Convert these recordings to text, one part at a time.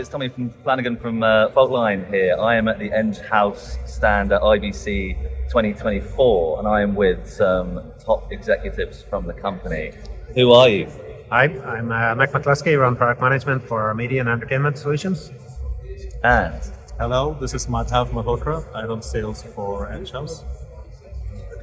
it's Tommy from Flanagan from Faultline here. I am at the Enghouse stand at IBC 2024, and I am with some top executives from the company. Who are you? Hi, I'm Mick McCluskey, run product management for media and entertainment solutions. And Hello, this is Madhav Malhotra. I run sales for Enghouse.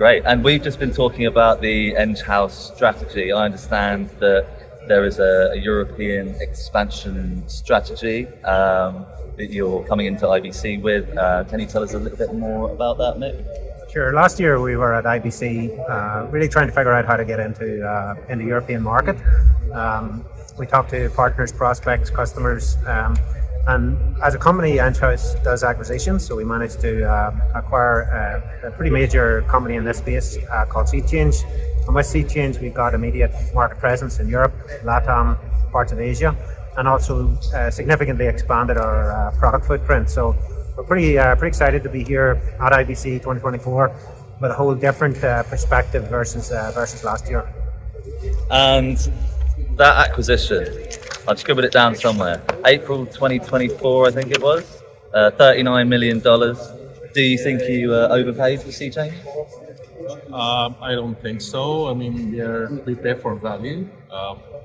great. And we've just been talking about the Enghouse strategy. I understand that there is a European expansion strategy that you're coming into IBC with. Can you tell us a little bit more about that, Nick? Sure. Last year we were at IBC, really trying to figure out how to get into in the European market. We talked to partners, prospects, customers, and as a company, Enghouse does acquisitions. So we managed to acquire a pretty major company in this space called SeaChange. And with SeaChange, we got immediate market presence in Europe, LATAM, parts of Asia, and also significantly expanded our product footprint. So we're pretty excited to be here at IBC 2024 with a whole different perspective versus last year. And that acquisition, I've scribbled it down somewhere. April 2024, I think it was. $39 million. Do you think you overpaid for SeaChange? I don't think so. I mean, we pay for value.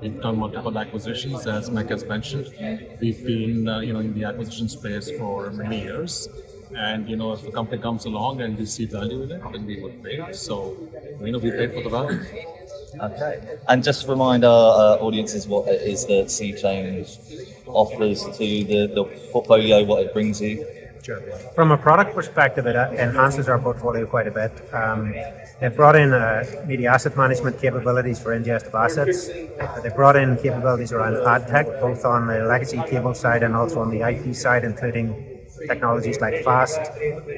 We've done multiple acquisitions, as Mike has mentioned. We've been, in the acquisition space for many years. And, if a company comes along and we see value in it, then we would pay. So, we paid for the value. Okay. And just remind our audiences what it is that SeaChange offers to the portfolio, what it brings you. Sure. From a product perspective, it enhances our portfolio quite a bit. They've brought in media asset management capabilities for ingest of assets. They've brought in capabilities around ad tech, both on the legacy cable side and also on the IP side, including technologies like fast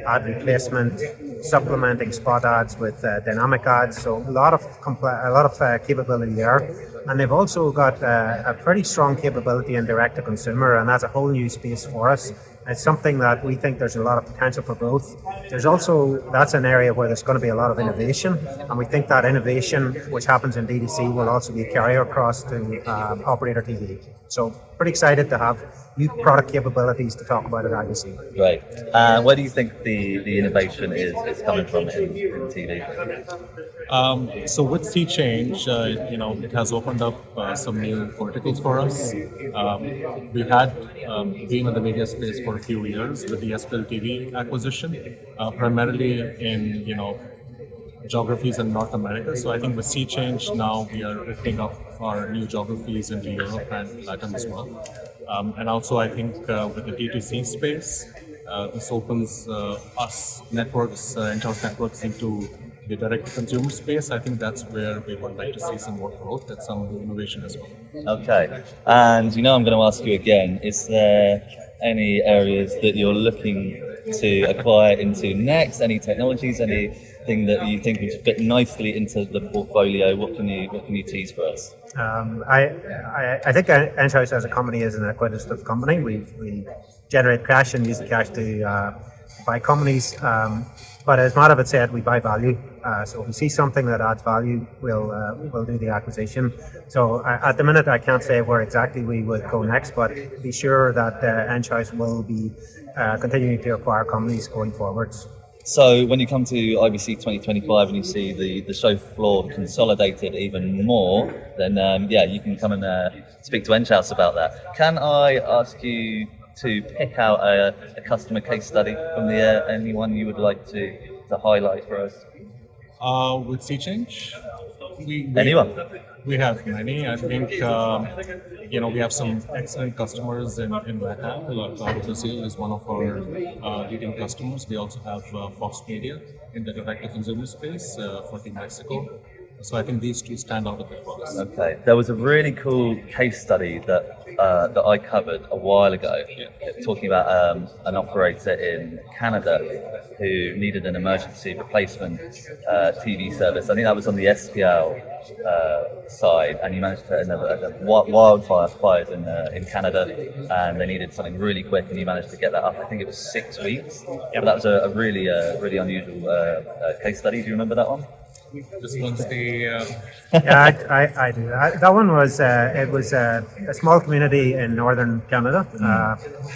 ad replacement, supplementing spot ads with dynamic ads. So a lot of capability there. And they've also got a pretty strong capability in direct to consumer, and that's a whole new space for us. It's something that we think there's a lot of potential for growth. That's an area where there's going to be a lot of innovation, and we think that innovation, which happens in D2C, will also be a carrier across to operator TV. So pretty excited to have new product capabilities to talk about at IBC. Great. Where do you think the innovation is coming from in TV? So with SeaChange, it has opened up some new verticals for us. We had been in the media space for a few years with the SPL TV acquisition, primarily in geographies in North America. So I think with SeaChange now we are opening up our new geographies into Europe and Latin as well. And also I think with the D2C space, this opens us networks, Enghouse networks into the direct-to-consumer space. I think that's where we would like to see some more growth and some innovation as well. Okay. And I'm going to ask you again, is there any areas that you're looking to acquire into next? Any technologies, anything that you think would fit nicely into the portfolio? What can you tease for us? I think Enghouse as a company is an acquisitive company. We generate cash and use the cash to buy companies. But as Madhav had said, we buy value. So if we see something that adds value, we'll do the acquisition. So at the minute, I can't say where exactly we would go next, but be sure that Enghouse will be continuing to acquire companies going forwards. So when you come to IBC 2025 and you see the show floor consolidated even more, then you can come and speak to Enghouse about that. Can I ask you to pick out a customer case study from the anyone you would like to highlight for us? With SeaChange, anyone? We have many. I think we have some excellent customers in LATAM. Cloud Brazil is one of our leading customers. We also have Fox Media in the direct-to-consumer space for Team Mexico. So I think these two stand out a bit for us. Okay. There was a really cool case study that I covered a while ago, talking about an operator in Canada who needed an emergency replacement TV service. I think that was on the SPL side, and he managed to wildfire fires in Canada, and they needed something really quick, and he managed to get that up. I think it was 6 weeks. But that was a really unusual case study. Do you remember that one? Just once they. Yeah, I do. That one was it was a small community in northern Canada,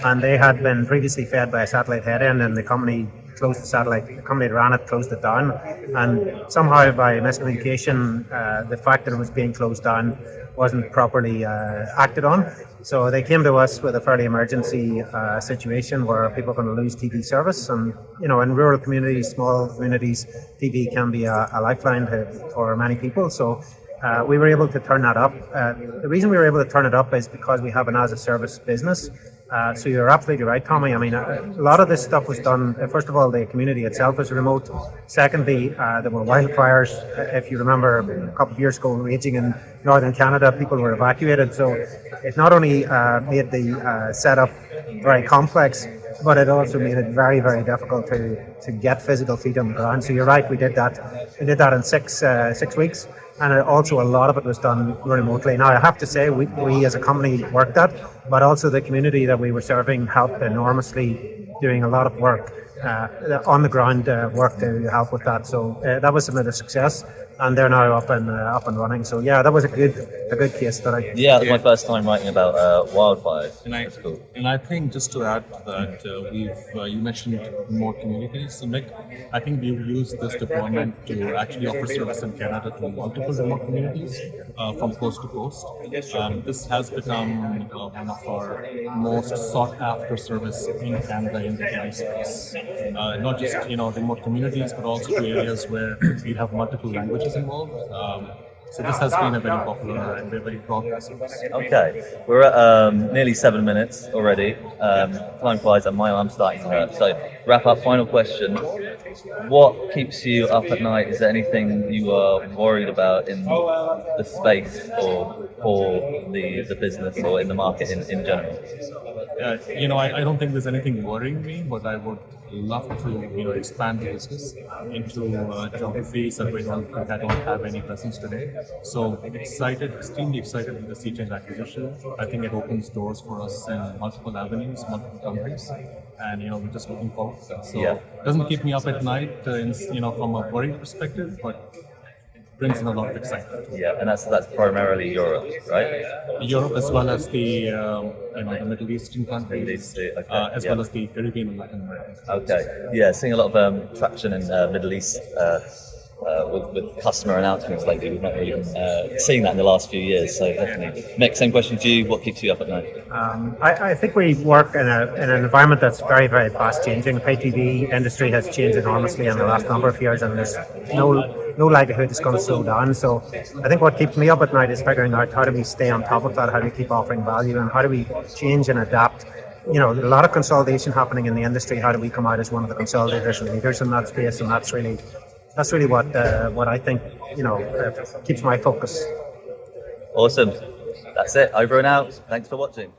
and they had been previously fed by a satellite head end, and the company closed the satellite. The company that ran it closed it down, and somehow by miscommunication, the fact that it was being closed down wasn't properly acted on. So they came to us with a fairly emergency situation where people are going to lose TV service, and in rural communities, small communities, TV can be a lifeline for many people. So we were able to turn that up. The reason we were able to turn it up is because we have an as-a-service business. So you're absolutely right, Tommy. I mean, a lot of this stuff was done. First of all, the community itself is remote. Secondly, there were wildfires. If you remember, a couple of years ago, raging in northern Canada, people were evacuated. So it not only made the setup very complex, but it also made it very, very difficult to get physical feet on the ground. So you're right, we did that. We did that in 6 weeks. And also a lot of it was done remotely. Now I have to say we as a company worked that, but also the community that we were serving helped enormously, doing a lot of work on the ground work to help with that. So that was a success, and they're now up and running. So yeah, that was a good case study. Yeah, it was my first time writing about wildfires. That's cool. And I think just to add to that, you mentioned more communities. So Nick, I think we've used this deployment to actually offer service in Canada to multiple remote communities from coast to coast. This has become one of our most sought after service in Canada in the TV space. Not just remote communities, but also to areas where we have multiple languages involved. So this has been a very popular and we're very proud customers. Okay, we're at nearly 7 minutes already. Time flies and my arm's starting to hurt. So wrap up, final question. What keeps you up at night? Is there anything you are worried about in the space or for the business or in the market in general? I don't think there's anything worrying me, but I would love to expand the business into geographies that I don't have any presence today. So extremely excited with the Sea Change acquisition. I think it opens doors for us in multiple avenues, multiple countries, and we're just looking forward to that. So it doesn't keep me up at night, from a worry perspective, but brings in a lot of excitement. Yeah, and that's primarily Europe, right? Europe, as well as the the Middle Eastern countries, as well as the Caribbean and Latin America. Okay, yeah, seeing a lot of traction in Middle East with customer announcements lately. We've not really seen that in the last few years, so definitely. Nick, same question to you. What keeps you up at night? I think we work in an environment that's very, very fast changing. The pay TV industry has changed enormously in the last number of years, and there's no likelihood it's going to slow down. So I think what keeps me up at night is figuring out how do we stay on top of that, how do we keep offering value, and how do we change and adapt. A lot of consolidation happening in the industry. How do we come out as one of the consolidators and leaders in that space? And that's really what I think keeps my focus. Awesome. That's it. Over and out. Thanks for watching.